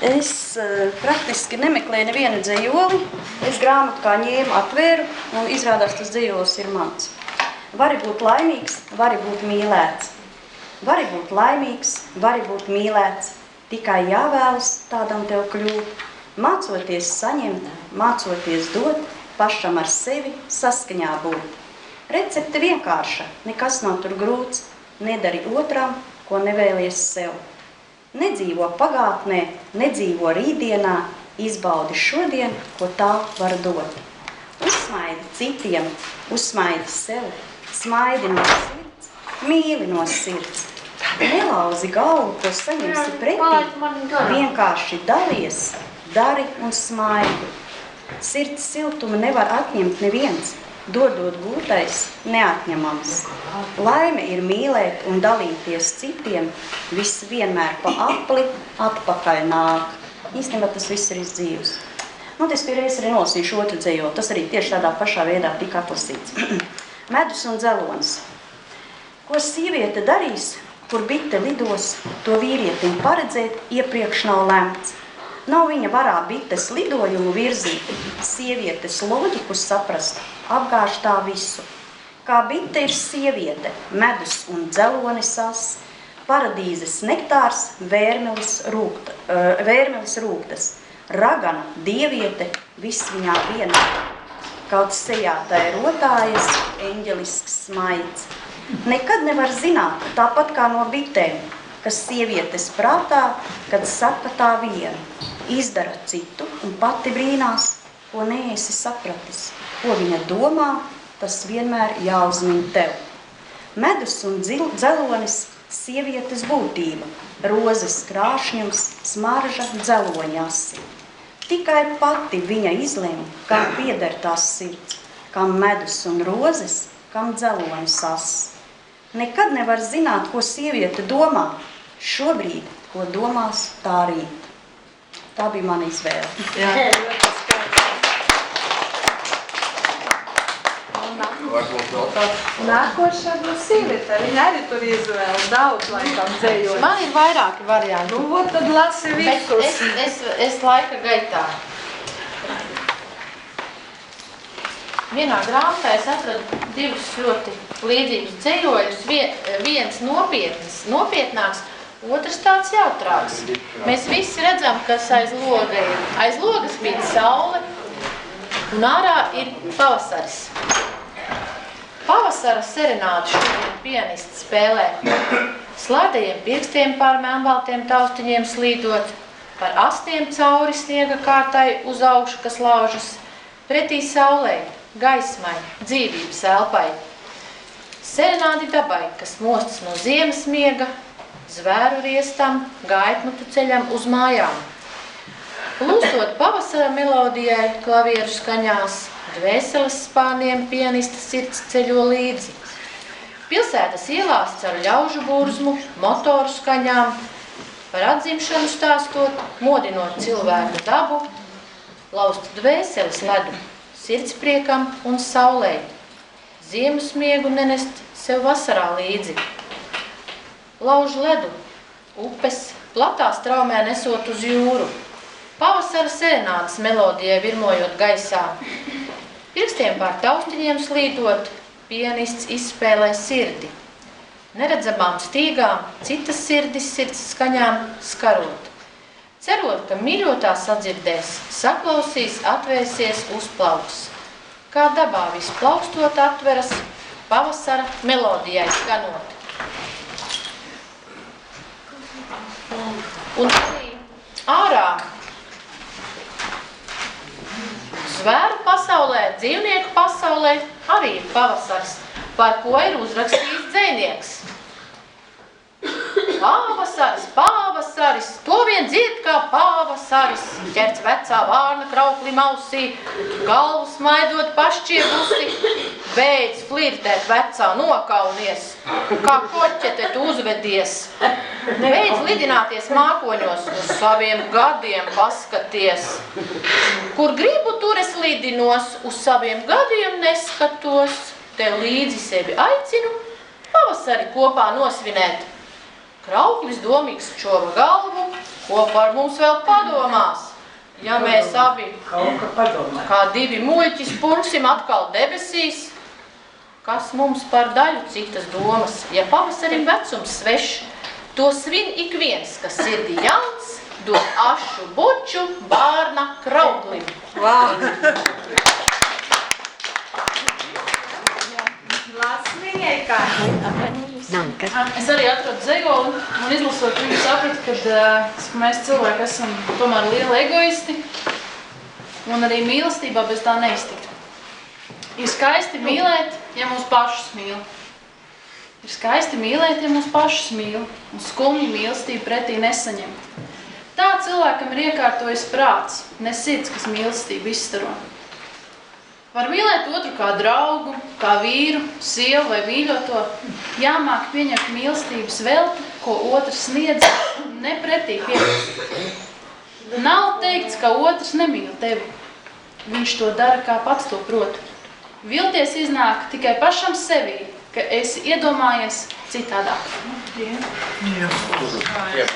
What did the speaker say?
Es praktiski nemeklēju nevienu dzejoli. Es grāmatu kā ņēmu, atvēru un izrādās tas dzejols ir mans. Vari būt laimīgs, vari būt mīlēts. Vari būt laimīgs, vari būt mīlēts. Tikai jāvēlas tādam tev kļūt. Mācoties saņemt, mācoties dot, pašam ar sevi saskaņā būt. Recepte vienkārša, nekas nav tur grūts. Nedari otram, ko nevēlies sev. Nedzīvo pagātnē, nedzīvo rītdienā, izbaudi šodien, ko tā var dot. Uzsmaidi citiem, uzsmaidi sev, smaidi no sirds, mīli no sirds. Nelauzi galvu, ko saņemsi pretī, vienkārši dalies, dari un smaidi. Sirds siltumu nevar atņemt neviens, dodot gūtais, neatņemams. Laime ir mīlēt un dalīties citiem, viss vienmēr pa apli atpakaļ nāk. Īstenībā tas viss ir izdzīvs. Es pierreiz arī nolasīšu otru dzejoli, tas arī tieši tādā pašā veidā tika atlasīts. Medus un dzelonis. Ko sieviete darīs, kur bite lidos, to vīrietim paredzēt iepriekš nav lemts. Nav viņa varā bites lidojumu virzīt, sievietes loģiku saprast, apgāž tā visu. Kā bite ir sieviete, medus un dzelonis as, paradīzes nektārs, vērmelis rūgtas, ragana, dieviete, viss viņā vienā. Kaut sejā tai rotājas, eņģelisks smaids. Nekad nevar zināt, tāpat kā no bitēm, kas sievietes prātā, kad saka tā viena. Izdara citu un pati brīnās, ko neesi sapratis. Ko viņa domā, tas vienmēr jāuzmin tev. Medus un dzelonis sievietes būtība, rozes krāšņums, smarža dzeloņasi. Tikai pati viņa izlem, kam pieder tās sirds, kam medus un rozes, kam dzelonis as. Nekad nevar zināt, ko sieviete domā, šobrīd, ko domās tā rīt. Tā bija mana izvēle. Jā. Varbūt vēl tāds? Nākošā būs sieviete. Viņa arī tur izvēle daudz laikam dzējot. Man ir vairāki varianti. Tad lasi visus. Es laika gaitā. Vienā grāmatā es atradu divus ļoti līdzīgus dzējoļus. Viens nopietnāks, otrs tāds jautrāks. Mēs visi redzam, kas aiz loga ir. Aiz logas spīd saule un ārā ir pavasaris. Pavasara serenādu šodien pianists spēlē. Slēdajiem pirkstiem pār melnbaltiem taustiņiem slīdot, par astiem cauri sniega kārtai uz augšu, kas laužas, pretī saulei, gaismai, dzīvības elpai. Serenādi dabai, kas mostas no ziemas miega, zvēru riestam, gaitmutu ceļam uz mājām. Plūstot pavasara melodijai, klavieru skaņās, dvēseles spāniem pianista sirds ceļo līdzi. Pilsētas ielās caur ļaužu burzmu, motoru skaņām, par atzimšanu stāstot, modinot cilvēku dabu, laust dvēseles ledu, sirdspriekam un saulei, ziemas miegu nenest sev vasarā līdzi. Lauž ledu, upes, platā straumē nesot uz jūru, pavasara serenādes melodijai virmojot gaisā. Pirkstiem pār taustiņiem slīdot, pianists izspēlē sirdi. Neredzamām stīgām, citas sirdis sirds skaņām skarot. Cerot, ka mīļotā sadzirdēs, saklausīs, atvērsies, uzplauks. Kā dabā viss plaukstot atveras, pavasara melodijai skanot. Un arī ārā zvēru pasaulē, dzīvnieku pasaulē arī ir pavasars, par ko ir uzrakstījis dzejnieks. Pavasaris, pavasaris, to vien dzird kā pavasaris, ķerts vecā vārna krauklim ausī, galvu smaidot pašķiebusi, beidz flirtēt vecā nokaunies, kā koķete tu uzvedies, beidz lidināties mākoņos, uz saviem gadiem paskaties, kur gribu tur es lidinos, uz saviem gadiem neskatos, tev līdzi sevi aicinu, pavasari kopā nosvinēt. Krauklis domīgs čova galvu, Ko par mums vēl padomās? Ja mēs abi kā divi muļķi spurksim atkal debesīs, kas mums par daļu citas domas? Ja pavasarim vecums svešs, to svin ik viens, kas sirdī jauns, dod ašu buču bārna krauklim. Lasmīņai kā. Es arī atradu dzejoli un izlasot viņu sapratu, ka mēs cilvēki esam tomēr lieli egoisti un arī mīlestībā bez tā neiztikt. Ir skaisti mīlēt, ja mūs pašus mīl. Ir skaisti mīlēt, ja mūs pašus mīl un skumji mīlestību pretī nesaņemt. Tā cilvēkam ir iekārtojis prāts, ne sirds, kas mīlestību izstaro. Var mīlēt otru kā draugu, kā vīru, sievu vai mīļoto, jāmāk pieņemt mīlestības velti, ko otrs sniedz, ne pretī pieprasīt. Nav teikts, ka otrs nemīl tevi. Viņš to dara, kā pats to prot. Vilties iznāk tikai pašam sevī, ka esi iedomājies citādāk. Jā.